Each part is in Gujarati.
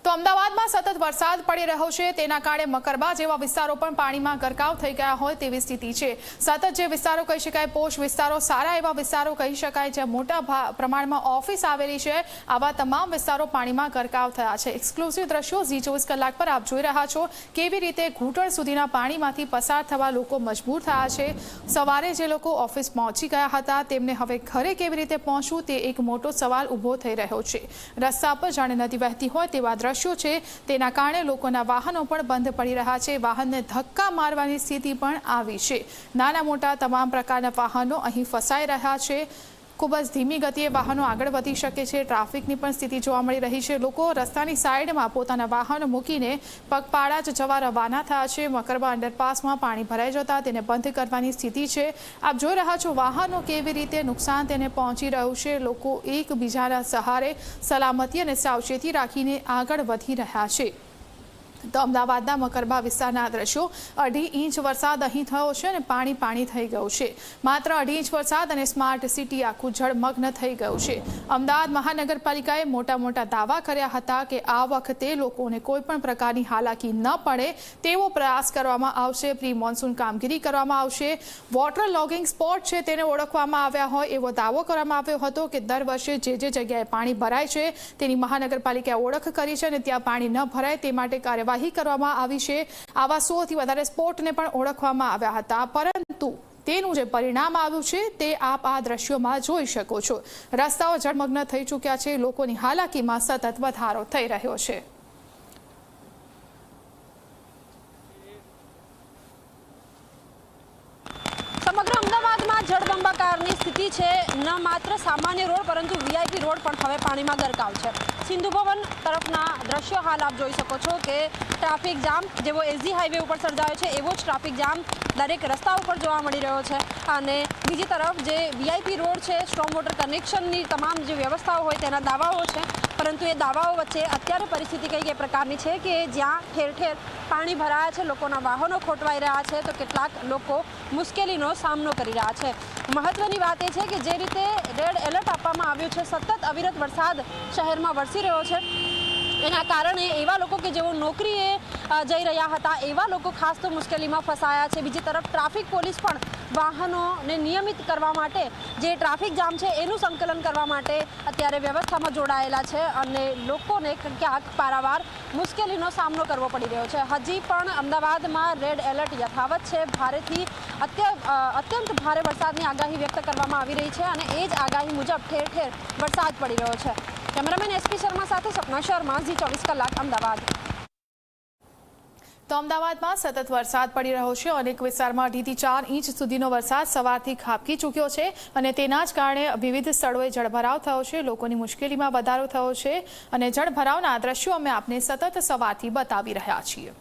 તો અમદાવાદમાં સતત વરસાદ પડી રહ્યો છે, તેના કારણે મકરબા જેવા વિસ્તારો પણ પાણીમાં ગરકાવ થઈ ગયા હોય તેવી સ્થિતિ છે। સતત જે વિસ્તારો કહી શકાય પોશ વિસ્તારો, સારા એવા વિસ્તારો કહી શકાય, જ્યાં મોટા પ્રમાણમાં ઓફિસ આવેલી છે, આવા તમામ વિસ્તારો પાણીમાં ગરકાવ થયા છે। એક્સક્લુઝિવ દ્રશ્યો ઝી24 કલાક પર આપ જોઈ રહ્યા છો કેવી રીતે ઘૂંટણ સુધીના પાણીમાંથી પસાર થવા લોકો મજબૂર થયા છે। સવારે જે લોકો ઓફિસ પહોંચી ગયા હતા તેમને હવે ઘરે કેવી રીતે પહોંચવું તે એક મોટો સવાલ ઊભો થઈ રહ્યો છે। રસ્તા પર જાણે નદી વહેતી હોય તેવા દ્રશ્યો છે, તેના કારણે લોકોના વાહનો પણ બંધ પડી રહ્યા છે। વાહનને ધક્કા મારવાની સ્થિતિ પણ આવી છે। નાના મોટા તમામ પ્રકારના વાહનો અહીં ફસાઈ રહ્યા છે। ખૂબ જ ધીમી ગતિએ વાહનો આગળ વધી શકે છે। ટ્રાફિકની પણ સ્થિતિ જોવા મળી રહી છે। લોકો રસ્તાની સાઈડમાં પોતાના વાહનો મૂકીને પગપાળા જ જવા રવાના થયા છે। મકરબા અંડરપાસમાં પાણી ભરાઈ જતા તેને બંધ કરવાની સ્થિતિ છે। આપ જોઈ રહ્યા છો વાહનો કેવી રીતે નુકસાન તેને પહોંચી રહ્યું છે। લોકો એકબીજાના સહારે સલામતી અને સાવચેતી રાખીને આગળ વધી રહ્યા છે। તો અમદાવાદના મકરબા વિસ્તારના દ્રશ્યો, 2.5 ઇંચ વરસાદ અહીં થયો છે અને પાણી થઈ ગયું છે। માત્ર 2.5 ઇંચ વરસાદ અને સ્માર્ટ સિટી આખું જળમગ્ન થઈ ગયું છે। અમદાવાદ મહાનગરપાલિકાએ મોટા દાવા કર્યા હતા કે આ વખતે લોકોને કોઈ પણ પ્રકારની હાલાકી ન પડે તેવો પ્રયાસ કરવામાં આવશે। પ્રી મોન્સૂન કામગીરી કરવામાં આવશે। વોટર લોગિંગ સ્પોટ છે તેને ઓળખવામાં આવ્યા હોય એવો દાવો કરવામાં આવ્યો હતો કે દર વર્ષે જે જગ્યાએ પાણી ભરાય છે તેની મહાનગરપાલિકાએ ઓળખ કરી છે અને ત્યાં પાણી ન ભરાય તે માટે કાર્યવાહી કરવામાં આવી છે। આવા 100 થી વધારે સ્પોટને પણ ઓળખવામાં આવ્યા હતા, પરંતુ તેનું જે પરિણામ આવ્યું છે તે આપ આ દ્રશ્યોમાં જોઈ શકો છો। રસ્તાઓ જળમગ્ન થઈ ચૂક્યા છે। લોકોની હાલાકીમાં સતત વધારો થઈ રહ્યો છે। સમગ્ર અમદાવાદમાં જળબંબાકારની સ્થિતિ છે। ન માત્ર સામાન્ય રોડ પરંતુ વીઆઈપી રોડ પણ હવે પાણીમાં ગરકાવ છે। સિંધુ ભવન તરફના દ્રશ્યો હાલ આપ જોઈ શકો છો કે ટ્રાફિક જામ જેવો એસજી હાઈવે ઉપર સર્જાયો છે એવો જ ટ્રાફિક જામ દરેક રસ્તા ઉપર જોવા મળી રહ્યો છે। અને બીજી તરફ જે વીઆઈપી રોડ છે, સ્ટ્રોમ વોટર કનેક્શનની તમામ જે વ્યવસ્થાઓ હોય તેના દાવાઓ છે, પરંતુ એ દાવાઓ વચ્ચે અત્યારે પરિસ્થિતિ કઈ પ્રકારની છે કે જ્યાં ઠેર ઠેર પાણી ભરાયા છે, લોકોના વાહનો ખોટવાઈ રહ્યા છે, તો કેટલાક લોકો મુશ્કેલીનો સામનો કરી રહ્યા છે। મહત્વની વાત એ છે કે જે રીતે રેડ એલર્ટ આપવામાં આવ્યું છે, સતત અવિરત વરસાદ શહેરમાં વરસી રહ્યો છે, એના કારણે એવા લોકો કે જેઓ નોકરીએ જઈ રહ્યા હતા એવા લોકો ખાસ તો મુશ્કેલીમાં ફસાયા છે। બીજી તરફ ટ્રાફિક પોલીસ પણ વાહનોને નિયમિત કરવા માટે જે ટ્રાફિક જામ છે એનું સંકલન કરવા માટે અત્યારે વ્યવસ્થામાં જોડાયેલા છે અને લોકોને ક્યાંક પારાવાર મુશ્કેલીનો સામનો કરવો પડી રહ્યો છે। હજી પણ અમદાવાદમાં રેડ એલર્ટ યથાવત છે। ભારેથી અત્યંત ભારે વરસાદની આગાહી વ્યક્ત કરવામાં આવી રહી છે અને એ જ આગાહી મુજબ ઠેર ઠેર વરસાદ પડી રહ્યો છે। કેમેરામેન એસપી શર્મા સાથે સપના શર્મા, ઝી24 કલાક, અમદાવાદ। તો અમદાવાદમાં સતત વરસાદ પડી રહ્યો છે। અનેક વિસ્તારમાં 2 થી 4 ઇંચ સુધીનો વરસાદ સવારથી ખાબકી ચૂક્યો છે અને તેના જ કારણે વિવિધ સ્થળોએ જળભરાવ થયો છે। લોકોની મુશ્કેલીમાં વધારો થયો છે અને જળભરાવના દ્રશ્યો અમે આપને સતત સવારથી બતાવી રહ્યા છીએ।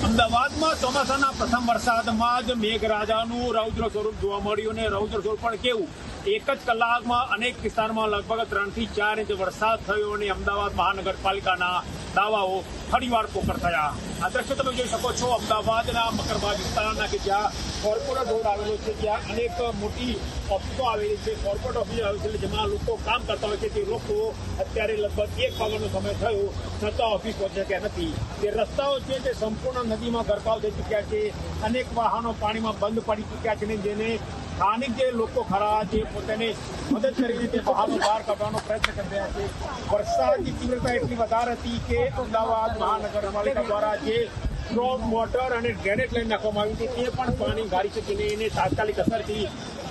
અમદાવાદમાં ચોમાસાના પ્રથમ વરસાદમાં જ મેઘરાજાનું રૌદ્ર સ્વરૂપ જોવા મળ્યું અને રૌદ્ર સ્વરૂપ પણ કેવું, એક જ કલાકમાં અનેક વિસ્તારમાં લગભગ 3 થી 4 ઇંચ વરસાદ થયો અને અમદાવાદ મહાનગરપાલિકાના દાવાઓ ફરીવાર પોકળ થયા। આ દ્રશ્ય તમે જોઈ શકો છો અમદાવાદના મકરબા વિસ્તારના કે જ્યાં કોર્પોરેટ રોડ આવેલો છે, ત્યાં અનેક મોટી ઓફિસો આવેલી છે, કોર્પોરેટ ઓફિસ આવેલી છે, જેમાં લોકો કામ કરતા હોય છે। તે લોકો અત્યારે લગભગ 1 વાગ્યાનો સમય થયો છતાં ઓફિસ પહોંચી શક્યા નથી। તે રસ્તાઓ છે તે સંપૂર્ણ નદીમાં ગરકાવ થઈ ચૂક્યા છે। અનેક વાહનો પાણીમાં બંધ પડી ચૂક્યા છે, જેને સ્થાનિક જે લોકો ખરા છે પોતાને મદદ કરીને તે વાહનો બહાર કાઢવાનો પ્રયત્ન કરી રહ્યા છે। વરસાદની તીવ્રતા એટલી વધારે હતી કે અમદાવાદ મહાનગરપાલિકા દ્વારા જે સ્ટ્રોમ વોટર અને ડ્રેનેજ લાઈન નાખવામાં આવી હતી તે પણ પાણી ગાળી શકીને એને તાત્કાલિક અસરથી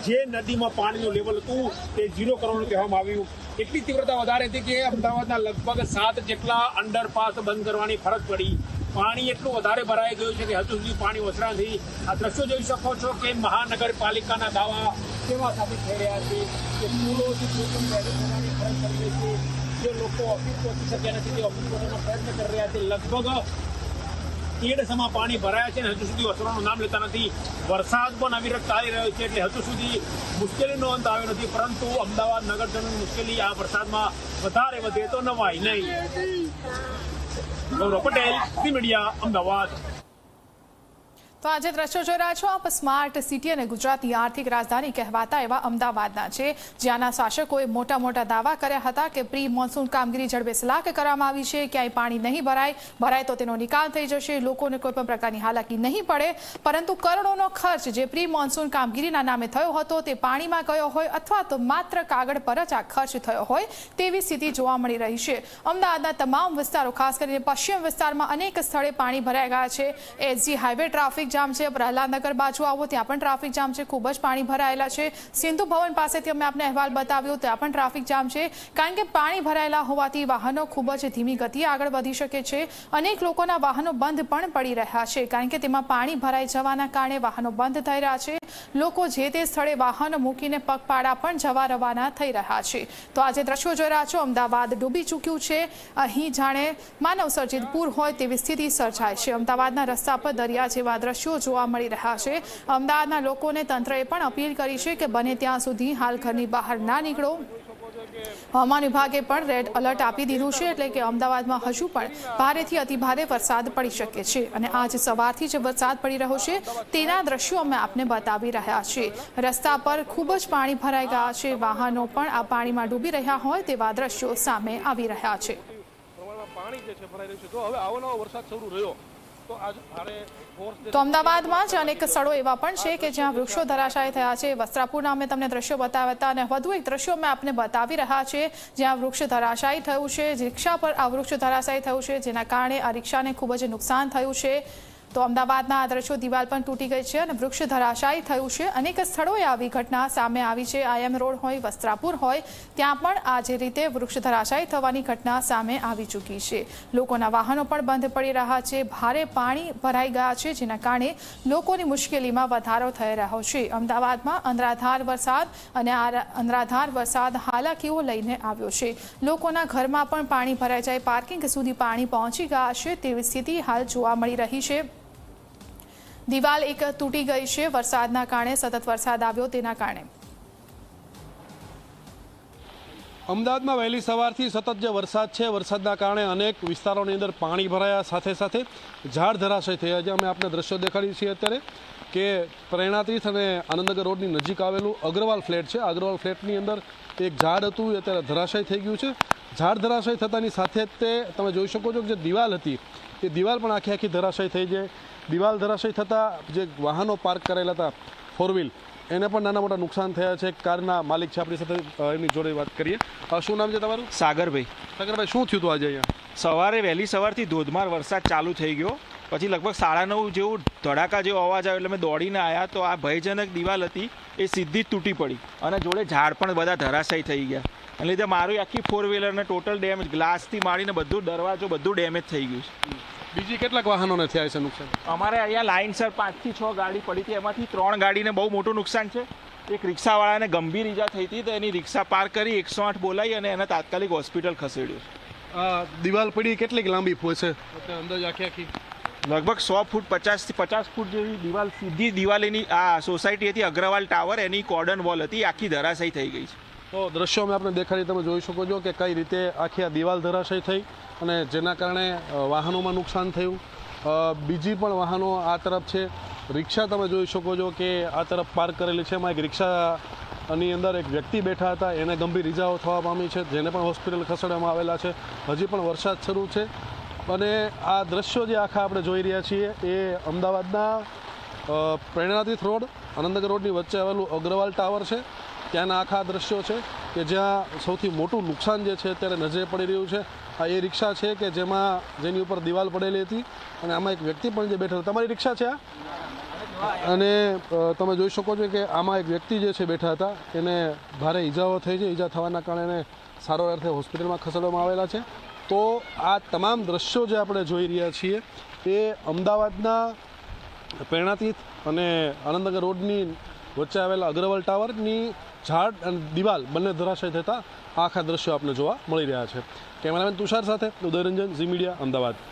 જે નદીમાં પાણીનું લેવલ હતું તે 0 કરવાનું કહેવામાં આવ્યું। એટલી તીવ્રતા વધારે હતી કે અમદાવાદના લગભગ 7 જેટલા અંડરપાસ બંધ કરવાની ફરજ પડી। પાણી એટલું વધારે ભરાઈ ગયું છે કે હજુ સુધી પાણી ઓસરા નથી। આ દ્રશ્યો જોઈ શકો છો કે મહાનગરપાલિકાના દાવા કેવા સાબિત થઈ રહ્યા છે કે પુલોથી કોઈ પણ થવાની ફરજ પડી રહી છે। જે લોકો ઓફિસ પહોંચી શક્યા નથી તે ઓફિસ પહોંચવાનો પ્રયત્ન કરી રહ્યા છે। લગભગ 1.5 પાણી ભરાયા છે અને હજુ સુધી ઓસરવાનું નામ લેતા નથી। વરસાદ પણ અવિરત ચાલી રહ્યો છે એટલે હજુ સુધી મુશ્કેલીનો અંત આવ્યો નથી, પરંતુ અમદાવાદ નગરજનોની મુશ્કેલી આ વરસાદમાં વધારે વધે તો નવાય નહીં। ગૌરવ પટેલ, ઝી મીડિયા, અમદાવાદ। તો આજે દ્રશ્યો જોઈ રહ્યા છો આપ સ્માર્ટ સિટી અને ગુજરાતની આર્થિક રાજધાની કહેવાતા એવા અમદાવાદના છે, જ્યાંના શાસકોએ મોટા મોટા દાવા કર્યા હતા કે પ્રી મોન્સૂન કામગીરી ઝડપેસલાક કરવામાં આવી છે, ક્યાંય પાણી નહીં ભરાય તો તેનો નિકાલ થઈ જશે, લોકોને કોઈ પણ પ્રકારની હાલાકી નહીં પડે. પરંતુ કરોડોનો ખર્ચ જે પ્રી મોન્સૂન કામગીરીના નામે થયો હતો તે પાણીમાં ગયો હોય અથવા તો માત્ર કાગળ પર જ આ ખર્ચ થયો હોય તેવી સ્થિતિ જોવા મળી રહી છે. અમદાવાદના તમામ વિસ્તારો, ખાસ કરીને પશ્ચિમ વિસ્તારમાં અનેક સ્થળે પાણી ભરાઈ ગયા છે. એસજી હાઈવે ટ્રાફિક જામ છે, પ્રહલાદનગર બાજુ આવો ત્યાં પણ ટ્રાફિક જામ છે, ખૂબ જ પાણી ભરાયેલા છે. સિંધુ ભવન પાસેથી અમે આપને અહેવાલ બતાવ્યો, ત્યાં પણ ટ્રાફિક જામ છે, કારણ કે પાણી ભરાયેલા હોવાથી વાહનો ખૂબ જ ધીમી ગતિએ આગળ વધી શકે છે. અનેક લોકોના વાહનો બંધ પણ પડી રહ્યા છે, કારણ કે તેમાં પાણી ભરાઈ જવાના કારણે વાહનો બંધ થઈ રહ્યા છે. લોકો જે તે સ્થળે વાહનો મૂકીને પગપાળા પણ જવા રવાના થઈ રહ્યા છે. તો આજે દ્રશ્યો જોઈ રહ્યા છો, અમદાવાદ ડૂબી ચૂક્યું છે. અહીં જાણે માનવ સર્જિત પૂર હોય તેવી સ્થિતિ સર્જાય છે. અમદાવાદના રસ્તા પર દરિયા જેવા દ્રશ્યો જોવા મળી રહ્યા છે. અમદાવાદના લોકોને તંત્રએ પણ અપીલ કરી છે કે બને ત્યાં સુધી હાલ ઘરની બહાર ના નીકળો. હવામાન વિભાગે પણ રેડ એલર્ટ આપી દીધું છે, એટલે કે અમદાવાદમાં હજુ પણ ભારેથી અતિભારે વરસાદ પડી શકે છે. અને આજ સવારથી જે વરસાદ પડી રહ્યો છે તેના દ્રશ્યો અમે આપને બતાવી રહ્યા છીએ. રસ્તા પર ખૂબ જ પાણી ભરાઈ ગયા છે, વાહનો પણ આ પાણીમાં ડૂબી રહ્યા હોય તેવા દ્રશ્યો સામે આવી રહ્યા છે. પાણી જે છે ભરાઈ રહ્યું છે. જો હવે આવો વરસાદ શરૂ રહ્યો તો અમદાવાદમાં જ અનેક સ્થળો એવા પણ છે કે જ્યાં વૃક્ષો ધરાશાયી થયા છે. વસ્ત્રાપુરના અમે તમને દ્રશ્યો બતાવ્યા હતા, અને વધુ એક દ્રશ્યો અમે આપને બતાવી રહ્યા છે જ્યાં વૃક્ષ ધરાશાયી થયું છે. રિક્ષા પર આ વૃક્ષ ધરાશાયી થયું છે, જેના કારણે આ રિક્ષાને ખૂબ જ નુકસાન થયું છે. તો અમદાવાદના આ દ્રશ્યો, દિવાલ પણ તૂટી ગઈ છે અને વૃક્ષ ધરાશાયી થયું છે. અનેક સ્થળોએ આવી ઘટના સામે આવી છે. આઈએમ રોડ હોય, વસ્ત્રાપુર હોય, ત્યાં પણ આ જે રીતે વૃક્ષ ધરાશાયી થવાની ઘટના સામે આવી ચૂકી છે. લોકોના વાહનો પણ બંધ પડી રહ્યા છે. ભારે પાણી ભરાઈ ગયા છે, જેના કારણે લોકોની મુશ્કેલીમાં વધારો થઈ રહ્યો છે. અમદાવાદમાં અનરાધાર વરસાદ અને આ અનરાધાર વરસાદ હાલાકીઓ લઈને આવ્યો છે. લોકોના ઘરમાં પણ પાણી ભરાઈ જાય, પાર્કિંગ સુધી પાણી પહોંચી ગયા છે તેવી સ્થિતિ હાલ જોવા મળી રહી છે. દિવાલ એક તૂટી ગઈ છે વરસાદના કારણે, સતત વરસાદ આવ્યો તેના કારણે. અમદાવાદમાં વહેલી સવારથી સતત જે વરસાદ છે, વરસાદના કારણે અનેક વિસ્તારોની અંદર પાણી ભરાયા, સાથે સાથે ઝાડ ધરાશય થયા છે. અમે આપને દ્રશ્યો દેખાડીએ છીએ અત્યારે કે પ્રેરણાતીર્થ અને આનંદનગર રોડની નજીક આવેલું અગ્રવાલ ફ્લેટ છે. અગ્રવાલ ફ્લેટની અંદર એક ઝાડ હતું, એ અત્યારે ધરાશય થઈ ગયું છે. ઝાડ ધરાશય થતાની સાથે જ તે તમે જોઈ શકો છો કે જે દિવાલ હતી એ દિવાલ પણ આખી ધરાશય થઈ જાય. દિવાલ ધરાશય થતાં જે વાહનો પાર્ક કરેલા હતા, ફોર વ્હીલ, એને પણ નાના મોટા નુકસાન થયા છે. કારના માલિક છે આપણી સાથે, એમની જોડે વાત કરીએ. શું નામ છે તમારું? સાગરભાઈ. સાગરભાઈ, શું થયું હતું આજે અહીંયા? સવારે વહેલી સવારથી ધોધમાર વરસાદ ચાલુ થઈ ગયો, પછી લગભગ 9:30 જેવું ધડાકા જેવો અવાજ આવ્યો, એટલે મેં દોડીને આવ્યા તો આ ભયજનક દિવાલ હતી એ સીધી જ તૂટી પડી અને જોડે ઝાડ પણ બધા ધરાશાયી થઈ ગયા. એટલે લીધે મારું આખી ફોર વ્હીલરને ટોટલ ડેમેજ, ગ્લાસથી માંડીને બધું, દરવાજો બધું ડેમેજ થઈ ગયું છે. બીજી કેટલાક વાહનોને થયા છે નુકસાન? અમારે અહીંયા લાઇનસર 5 થી 6 ગાડી પડી હતી, એમાંથી 3 ગાડીને બહુ મોટું નુકસાન છે. એક રિક્ષાવાળાને ગંભીર ઈજા થઈ હતી, તો એની રિક્ષા પાર્ક કરી 108 બોલાવી અને એને તાત્કાલિક હોસ્પિટલ ખસેડ્યો. દિવાલ પડી કેટલી લાંબી છે અંદાજ? આખી લગભગ 100 ફૂટ, 50 થી 50 ફૂટ જેવી દિવાલ, સીધી દિવાલ એની આ સોસાયટી હતી અગ્રવાલ ટાવર, એની કોર્ડન વોલ હતી, આખી ધરાશાયી થઈ ગઈ છે. તો દ્રશ્યો અમે આપણે દેખાડી, તમે જોઈ શકો છો કે કઈ રીતે આખી આ દિવાલ ધરાશય થઈ અને જેના કારણે વાહનોમાં નુકસાન થયું. બીજી પણ વાહનો આ તરફ છે. રિક્ષા તમે જોઈ શકો છો કે આ તરફ પાર્ક કરેલી છે. એમાં એક રિક્ષાની અંદર એક વ્યક્તિ બેઠા હતા, એને ગંભીર ઇજાઓ થવા પામી છે, જેને પણ હોસ્પિટલ ખસેડવામાં આવેલા છે. હજી પણ વરસાદ શરૂ છે અને આ દ્રશ્યો જે આખા આપણે જોઈ રહ્યા છીએ એ અમદાવાદના પ્રેરણાતીર્થ રોડ, આનંદનગર રોડની વચ્ચે આવેલું અગ્રવાલ ટાવર છે. ત્યાંના આખા દ્રશ્યો છે કે જ્યાં સૌથી મોટું નુકસાન જે છે અત્યારે નજરે પડી રહ્યું છે. આ એ રિક્ષા છે કે જેની ઉપર દિવાલ પડેલી હતી અને આમાં એક વ્યક્તિ પણ જે બેઠો. તમારી રિક્ષા છે આ? અને તમે જોઈ શકો છો કે આમાં એક વ્યક્તિ જે છે બેઠા હતા, એને ભારે ઈજાઓ થઈ છે. ઈજા થવાના કારણે એને સારવાર અર્થે હોસ્પિટલમાં ખસેડવામાં આવેલા છે. તો આ તમામ દ્રશ્યો જે આપણે જોઈ રહ્યા છીએ એ અમદાવાદના પ્રેરણાતીર્થ અને આનંદનગર રોડની વચ્ચે આવેલા અગ્રવાલ ટાવરની ઝાડ અને દિવાલ બંને ધરાશય થતાં આખા દ્રશ્યો આપણે જોવા મળી રહ્યા છે. કેમેરામેન તુષાર સાથે ઉદયરંજન, ઝી મીડિયા, અમદાવાદ.